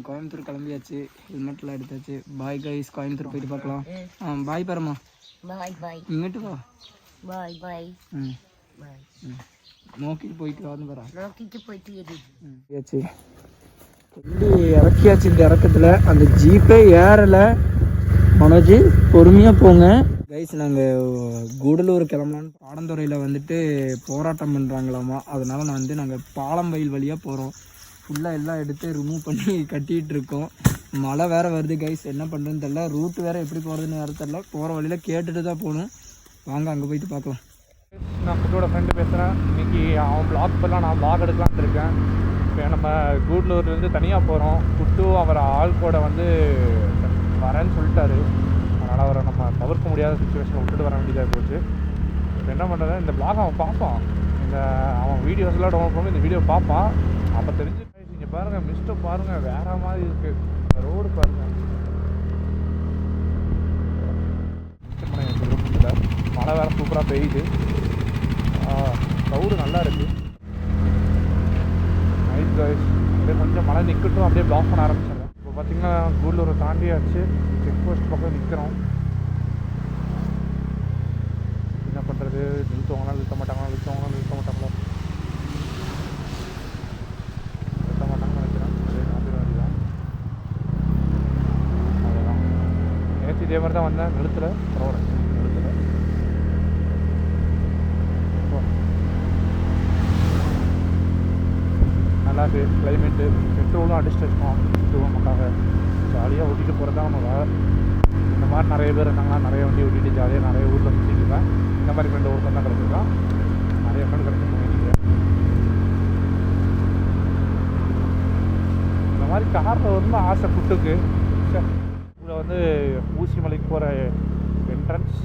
கோயம்புத்தூர் கிளம்பியாச்சு. ஹெல்மெட்லாம் எடுத்தாச்சு. Bye guys, Coimbatore போயிட்டு பார்க்கலாம். பாய் பரமா. பாய் பாய். இங்கிட்டு வா. பாய் பாய். பாய். நோக்கிட்டு போயிட்டு வந்து வரா. நோக்கிட்டு போயிட்டு ஏறியாச்சு. இறக்கியாச்சு. இந்த இறக்கத்தில் அந்த ஜீப்பே ஏறலை. மனோஜ் பொறுமையாக போங்க கைஸ். நாங்கள் கூடலூர் கிளம்பலான்னு பாடந்துறையில் வந்துட்டு போராட்டம் பண்ணுறாங்களாமா. அதனால் நாங்கள் பாலம்பயில் வழியாக போகிறோம். ஃபுல்லாக எல்லாம் எடுத்து ரிமூவ் பண்ணி கட்டிகிட்டு இருக்கோம். மழை வேறு வருது கைஸ். என்ன பண்ணுறதுன்னு தெரில. ரூட்டு வேறு எப்படி போகிறதுன்னு வேறு தெரில. போகிற வழியில் கேட்டுட்டு தான் போகணும். வாங்க அங்கே போயிட்டு பார்க்கலாம். நான் குட்டோட ஃப்ரெண்டு பேசுகிறேன். இன்றைக்கி அவன் பிளாக் பண்ணலாம், நான் பிளாக் எடுக்கலான்னு இருக்கேன். இப்போ நம்ம கூடலூர்லேருந்து தனியாக போகிறோம். குட்டு அவர் ஆள் கூட வந்து வரேன்னு சொல்லிட்டாரு. அதனால் அவரை நம்ம தவிர்க்க முடியாத சுச்சுவேஷனில் விட்டுட்டு வர வேண்டியதாக போச்சு. இப்போ என்ன பண்ணுறது, இந்த பிளாக் அவன் பார்ப்பான். அவன் வீடியோஸ்லாம் டவுன்லோட் பண்ணி இந்த வீடியோ பார்ப்பான். அப்போ தெரிஞ்சு இங்கே பாருங்கள், மிஸ்ட்டை பாருங்கள், வேறு மாதிரி இருக்குது ரோடு பாருங்கள். மழை வேறு சூப்பராக பெய்யுது. க்ரௌடு நல்லா இருக்குது. நைட் காய்ஸ் அப்படியே கொஞ்சம் மழை நிற்கட்டும், அப்படியே பிளாக் பண்ண ஆரம்பிச்சிடுறேன். இப்போ பார்த்திங்கன்னா கூடலூரை தாண்டியாச்சு. செக் போஸ்ட் பக்கம் நிற்கிறோம். என்ன பண்ணுறது, நிறுத்துவாங்களா நிறுத்த மாட்டாங்களா, நிறுத்த மாட்டாங்களா நினைக்கிறேன். அதே நாட்டு தான். அதுதான் நேற்று இதே மாதிரி தான் வந்தேன். நிறுத்தலை, பரவாயில்ல நிறுத்தலை. நல்லா இருக்குது கிளைமேட்டு. பெட்ரோலும் அடிச்சுட்டு இருக்கோம் நமக்காக. ஜாலியாக ஓட்டிகிட்டு போகிறது தான் நம்ம வேலை. இந்த மாதிரி நிறைய பேர் இருந்தாங்கன்னா நிறைய வண்டி ஓட்டிகிட்டு ஜாலியாக நிறைய ஊரில் சுற்றிட்டுருக்கேன். இந்த மாதிரி ஃப்ரெண்டு ஊரில் தான் கிடச்சிருக்கான். நிறைய ஃப்ரெண்டு கிடச்சி போயிட்டு இந்த மாதிரி காரில் வந்து ஆசை குட்டுக்கு. இதில் வந்து ஊசி மலைக்கு போகிற என்ட்ரன்ஸ்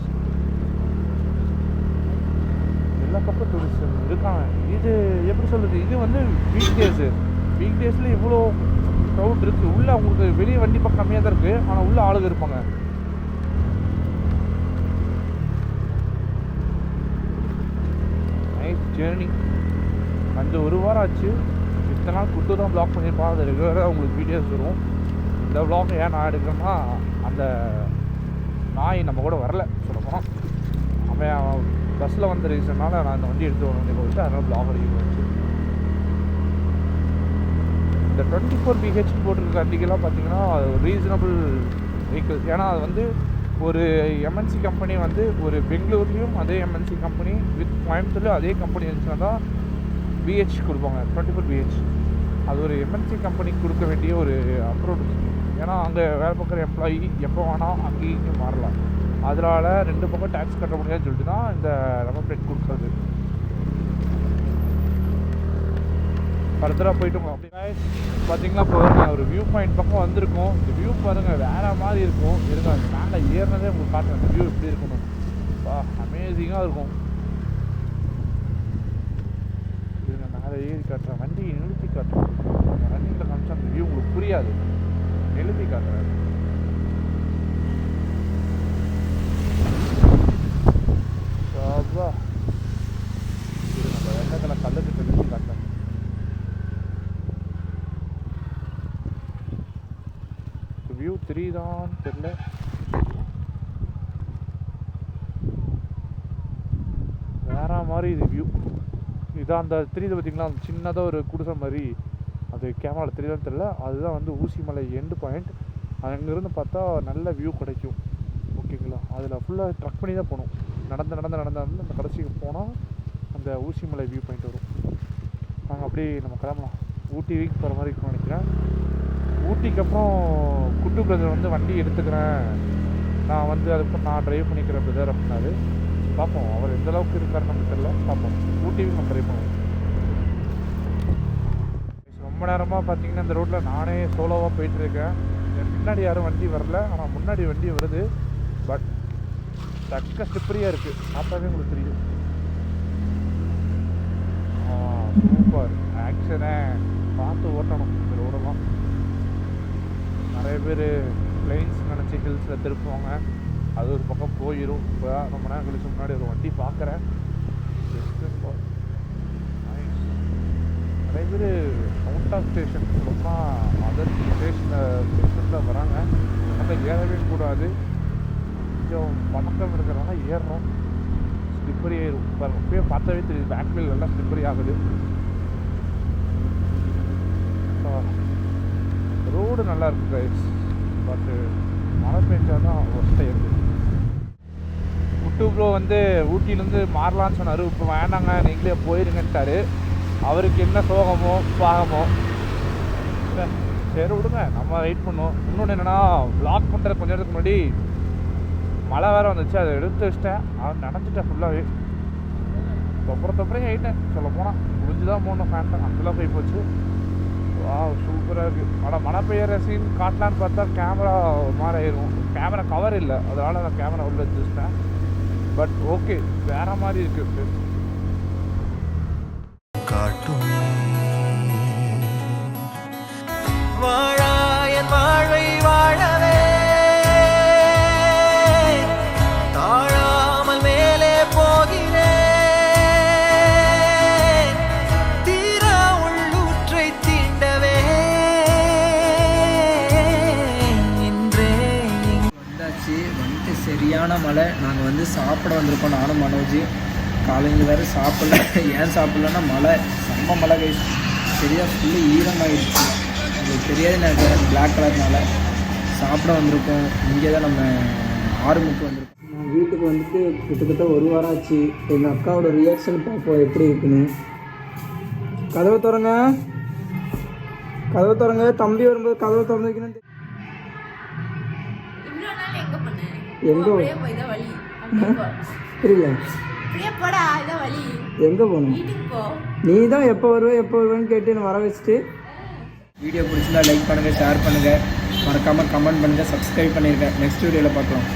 எல்லா பக்கம் டூரிஸ்ட் இருக்காங்க. இது எப்படி சொல்கிறது, இது வந்து வீக் டேஸில் இவ்வளோ க்ரௌட் இருக்குது. உள்ளே அவங்களுக்கு வெளியே வண்டி பக்கம் கம்மியாக தான் இருக்குது, ஆனால் உள்ளே ஆளுங்க இருப்பாங்க. Nice journey. அந்த ஒரு வாரம் ஆச்சு. இத்தனை நாள் குட்டு தான் ப்ளாக் பண்ணியிருப்பான். அது ரெகுலராக உங்களுக்கு வீடியோஸ் வரும். இந்த வ்ளாக் ஏன் நான் எடுக்கிறேன்னா, அந்த நாய் நம்ம கூட வரல சொல்லப்போனால். அவன் பஸ்ஸில் வந்த ரீசனால் நான் இந்த வண்டி எடுத்து வண்டி போயிட்டு அதனால் ப்ளாக் அடிக்க வச்சு. இந்த 24 BH போட்டிருக்க வண்டிக்கெல்லாம் பார்த்தீங்கன்னா ரீசனபிள் வெஹிக்கிள்ஸ். ஏன்னா அது வந்து ஒரு எம்என்சி கம்பெனி வந்து ஒரு பெங்களூர்லேயும் அதே எம்என்சி கம்பெனி வித் கோயம்புத்தூர்லேயும் அதே கம்பெனி இருந்துச்சுன்னா தான் BH கொடுப்பாங்க. 24 BH அது ஒரு எம்என்சி கம்பெனிக்கு கொடுக்க வேண்டிய ஒரு அப்ரோச். ஏன்னா அங்கே வேலை பார்க்குற எம்ப்ளாயி எப்போ வேணால் அங்கேயும் இங்கேயும் மாறலாம். அதனால் 2 பக்கம் டேக்ஸ் கட்ட முடியாதுன்னு சொல்லிட்டு தான் இந்த நம்பர் பிளேட் கொடுக்குறது. ஃபர்தராக போய்ட்டு அப்படி பார்த்தீங்கன்னா இப்போ நாங்கள் ஒரு வியூ பாயிண்ட் பக்கம் வந்திருக்கோம். இந்த வியூ பாருங்கள் வேறு மாதிரி இருக்கும். இருங்க அந்த மேலே ஏறினதே உங்களுக்கு காட்டுறேன். அந்த வியூ எப்படி இருக்கணும், அமேசிங்காக இருக்கும். இருங்க மேலே ஏறி காட்டுறேன், வண்டியை நிறுத்தி காட்டுறேன். ரன்னிங்கில் காமிச்சா அந்த வியூ உங்களுக்கு புரியாது. எழுதி காட்டுறேன். நம்ம வெள்ளத்தில் கல்லுக்கு எழுதி காட்டுறேன். வியூ 3 தான் தெரியல. வேற மாதிரி இது வியூ. இதான் அந்த 3 பார்த்தீங்களா, சின்னதாக ஒரு குடிசை மாதிரி. அது கேமராவில் 3 தான் தெரியல. அதுதான் வந்து ஊசிமலை எண்டு பாயிண்ட். அங்கேருந்து பார்த்தா நல்ல வியூ கிடைக்கும். ஓகேங்களா, அதில் ஃபுல்லாக ட்ரக் பண்ணி தான் போகணும். நடந்து அந்த கடைசிக்கு போனால் அந்த ஊசிமலை வியூ பாயிண்ட் வரும். நாங்கள் அப்படியே நம்ம கிளம்பலாம். ஊட்டி வீக் போகிற மாதிரி இருக்குன்னு நினைக்கிறேன். ஊட்டிக்கு அப்புறம் குட்டு பிரதர் வந்து வண்டி எடுத்துக்கிறேன், நான் வந்து அதுக்கப்புறம் நான் ட்ரைவ் பண்ணிக்கிறேன் பிரதர் அப்படின்னாரு. பார்ப்போம் அவர் எந்த அளவுக்கு இருக்காரு நமக்கு தெரியல. பார்ப்போம். ஊட்டியும் நம்ம ட்ரைவ் பண்ணுவோம். ரொம்ப நேரமாக பார்த்தீங்கன்னா இந்த ரோட்டில் நானே சோலோவாக போயிட்டுருக்கேன். பின்னாடி யாரும் வண்டி வரல, ஆனால் முன்னாடி வண்டி வருது. பட் தக்க ஸ்லிப்பரியாக இருக்குது. பார்த்தாவே உங்களுக்கு தெரியும். சூப்பர் ஆக்ஷனே. பார்த்து ஓட்டணும் இந்த ரோடெல்லாம். நிறைய பேர் பிளைன்ஸ் நினச்சி ஹில்ஸில் திருப்புவாங்க. அது ஒரு பக்கம் போயிடும். இப்போ ரொம்ப நேரம் கழிச்சு முன்னாடி ஒரு வண்டி பார்க்குறேன். நிறைய பேர் அவுட் ஆஃப் ஸ்டேஷன் சொல்லப்போனால் அதர் ஸ்டேஷனில் வராங்க. நம்ம ஏறவே கூடாது, கொஞ்சம் பழக்கம் இருக்கிறனால ஏறுறோம். ஸ்லிப்பரி ஆயிரும் பாருங்க, இப்போயே பார்த்தாவே தெரியுது பேக் வீல் எல்லாம் ஸ்லிப்பரி ஆகுது. ரோடு நல்லா இருக்கு கைஸ், பட்டு மழை பெஞ்சாதான் ஒஸ்ட்டாக இருக்குது. யூடியூப்ல வந்து ஊட்டியிலேருந்து மாறலான்னு சொன்னார். இப்போ வேண்டாங்க நீங்களே போயிருங்கன்ட்டாரு. அவருக்கு என்ன சோகமோ பாகமோ, சரி விடுங்க, நம்ம வெயிட் பண்ணுவோம். இன்னொன்று என்னென்னா, வ்ளாக் பண்ணுறது கொஞ்ச நேரத்துக்கு முன்னாடி மழை வேறு வந்துச்சு, அதை எடுத்து வச்சிட்டேன். அவன் நினச்சிட்டேன் ஃபுல்லாகவே, தொப்பரையும் ஆகிட்டேன். சொல்ல போனால் முடிஞ்சு தான் போகணும், ஃபேன்ட்டு அங்கெல்லாம் போய் போச்சு. வா சூப்பராக இருக்குது. ஆனால் மழை பெய்கிற சீன் காட்டலான்னு பார்த்தா கேமரா மாதிரி ஆயிரும். கேமரா கவர் இல்லை, அதனால் நான் கேமரா உள்ள வச்சுட்டேன். பட் ஓகே, வேற மாதிரி இருக்குது. காட்டும் வாழாயன் வாழ்வை வாழவே தாழாமல் மேலே போகிறேன், தீரா உள்ளூற்றை தீண்டவே என்றே. வந்தாச்சு, வந்துட்டு சரியான மழை. நாங்கள் வந்து சாப்பிட வந்திருக்கோம், நானும் மனோஜ். காலையில் வேறு சாப்பிடல. ஏன் சாப்பிட்லன்னா மழை, செம்ம மழை கை, சரியாக ஃபுல்லு ஈரமாகிடுச்சு. உங்களுக்கு தெரியாது நினைக்கிறேன், பிளாக் கலர்னால. சாப்பிட வந்திருக்கோம், இங்கே தான் நம்ம ஆறுமுக்கு வந்திருக்கோம். நான் வீட்டுக்கு வந்துட்டு கிட்டத்தட்ட ஒரு வாரம் ஆச்சு. எங்கள் அக்காவோட ரியாக்ஷன் பார்ப்போம் எப்படி இருக்குன்னு. கதவை திறங்க, கதவை திறங்க. தம்பி வரும்போது கதவை திறந்து வைக்கணும். எங்கே புரியல, எங்கே போகணும்? நீ தான் எப்போ வருவேன்னு கேட்டு என்னை வர வச்சுட்டு. வீடியோ பிடிச்சிருந்தா லைக் பண்ணுங்கள், ஷேர் பண்ணுங்கள், மறக்காமல் கமெண்ட் பண்ணுங்கள், சப்ஸ்கிரைப் பண்ணியிருக்கேன். நெக்ஸ்ட் வீடியோவில் பார்க்கலாம்.